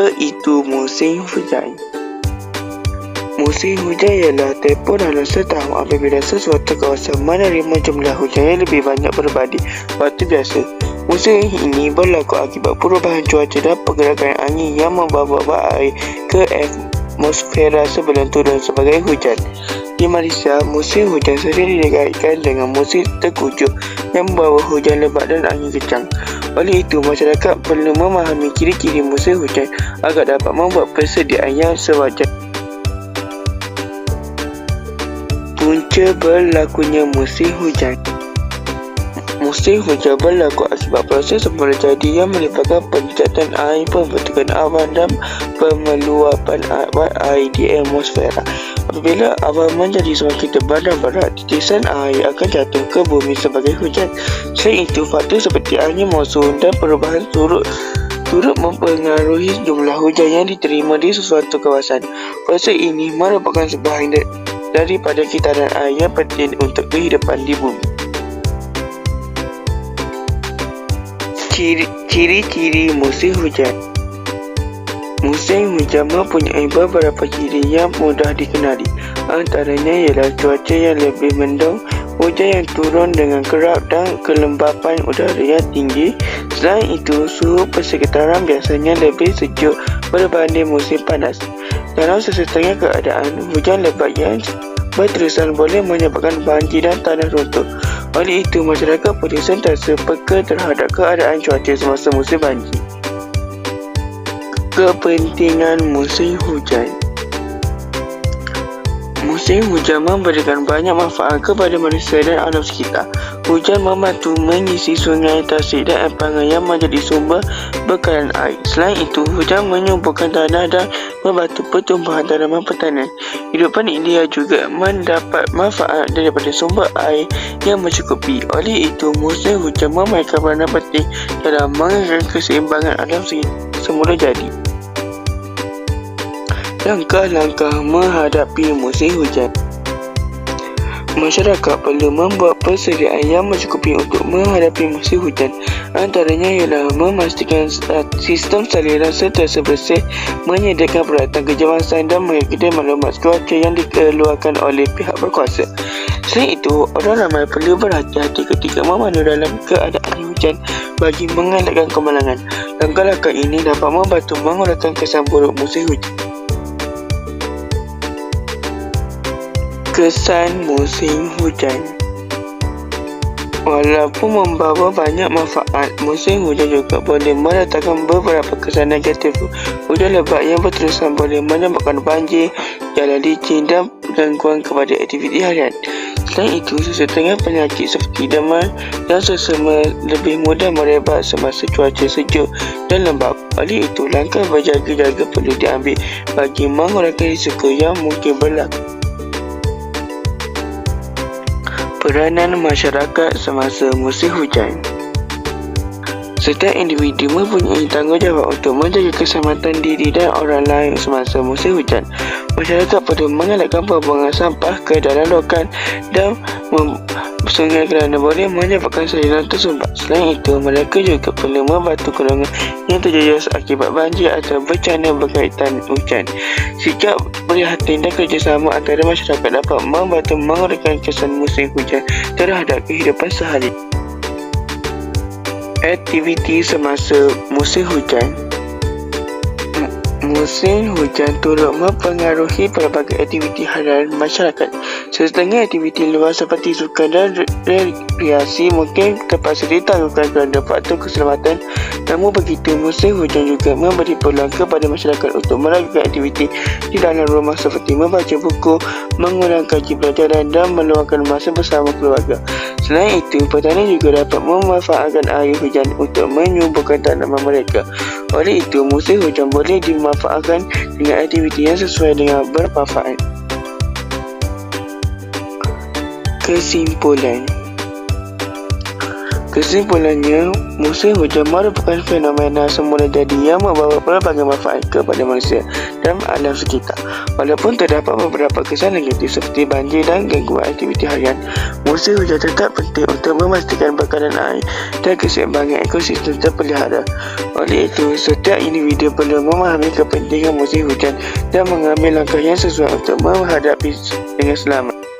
Apa itu musim hujan? Musim hujan ialah tempoh dalam setahun apabila sesuatu kawasan menerima jumlah hujan yang lebih banyak berbanding waktu biasa. Musim ini berlaku akibat perubahan cuaca dan pergerakan angin yang membawa air ke atmosfera sebelum turun sebagai hujan. Di Malaysia, musim hujan sering dikaitkan dengan musim tengkujuh yang membawa hujan lebat dan angin kencang. Oleh itu, masyarakat perlu memahami ciri-ciri musim hujan agar dapat membuat persediaan yang sewajar. Punca berlakunya musim hujan. Musim hujan berlaku akibat proses semula jadi yang melibatkan peningkatan air, pembentukan awan dan pemeluapan air di atmosfera. Apabila awan menjadi semakin tebal dan berat, titisan air akan jatuh ke bumi sebagai hujan. Selain itu, faktor seperti angin monsun dan perubahan turut mempengaruhi jumlah hujan yang diterima di sesuatu kawasan. Proses ini merupakan sebahagian daripada kitaran air yang penting untuk kehidupan di bumi. Ciri-ciri musim hujan. Musim hujan mempunyai beberapa ciri yang mudah dikenali. Antaranya ialah cuaca yang lebih mendung, hujan yang turun dengan kerap dan kelembapan udara yang tinggi. Selain itu, suhu persekitaran biasanya lebih sejuk berbanding musim panas. Dalam sesetengah keadaan, hujan lebat yang berterusan boleh menyebabkan banjir dan tanah runtuh. Oleh itu, masyarakat perlu sentiasa peka terhadap keadaan cuaca semasa musim banjir. Kepentingan musim hujan. Musim hujan memberikan banyak manfaat kepada manusia dan alam sekitar. Hujan membantu mengisi sungai, tasik dan empangan yang menjadi sumber bekalan air. Selain itu, hujan menyuburkan tanah dan membantu pertumbuhan tanaman pertanian. Hidupan India juga mendapat manfaat daripada sumber air yang mencukupi. Oleh itu, musim hujan memainkan peranan penting dalam menjaga keseimbangan alam semula jadi. Langkah-langkah menghadapi musim hujan. Masyarakat perlu membuat persediaan yang mencukupi untuk menghadapi musim hujan. Antaranya ialah memastikan sistem saliran sentiasa bersih, menyediakan peralatan kecemasan dan mengikuti maklumat cuaca yang dikeluarkan oleh pihak berkuasa. Selain itu, orang ramai perlu berhati-hati ketika memandu dalam keadaan hujan bagi mengelakkan kemalangan. Langkah-langkah ini dapat membantu mengurangkan kesan buruk musim hujan. Kesan musim hujan. Walaupun membawa banyak manfaat, musim hujan juga boleh mendatangkan beberapa kesan negatif. Hujan lebat yang berterusan boleh menyebabkan banjir, jalan licin dan gangguan kepada aktiviti harian. Selain itu, sesetengah penyakit seperti demam dan sesama lebih mudah merebak semasa cuaca sejuk dan lembap. Oleh itu, langkah berjaga-jaga perlu diambil bagi mengurangkan risiko yang mungkin berlaku. Peranan masyarakat semasa musim hujan. Setiap individu mempunyai tanggungjawab untuk menjaga keselamatan diri dan orang lain semasa musim hujan. Masyarakat perlu mengelakkan pembuangan sampah ke dalam lokan dan sungai kerana boleh menyebabkan salinan tersumbat. Selain itu, mereka juga perlu membantu golongan yang terjejas akibat banjir atau bencana berkaitan hujan. Sikap prihatin dan kerjasama antara masyarakat dapat membantu mengurangkan kesan musim hujan terhadap kehidupan sehari. Aktiviti semasa musim hujan. Musim hujan turut mempengaruhi pelbagai aktiviti harian masyarakat. Setengah aktiviti luar seperti sukan dan rekreasi mungkin terpaksa ditangguhkan kerana faktor keselamatan. Namun begitu, musim hujan juga memberi peluang kepada masyarakat untuk melakukan aktiviti di dalam rumah seperti membaca buku, mengulang kaji pelajaran dan meluangkan masa bersama keluarga. Selain itu, petani juga dapat memanfaatkan air hujan untuk menyuburkan tanaman mereka. Oleh itu, musim hujan boleh dimanfaatkan dengan aktiviti yang sesuai dengan bermanfaat. Kesimpulan. Kesimpulannya, musim hujan merupakan fenomena semula jadi yang membawa pelbagai manfaat kepada manusia dan alam sekitar. Walaupun terdapat beberapa kesan negatif seperti banjir dan gangguan aktiviti harian, musim hujan tetap penting untuk memastikan bekalan air dan keseimbangan ekosistem terpelihara. Oleh itu, setiap individu perlu memahami kepentingan musim hujan dan mengambil langkah yang sesuai untuk menghadapi dengan selamat.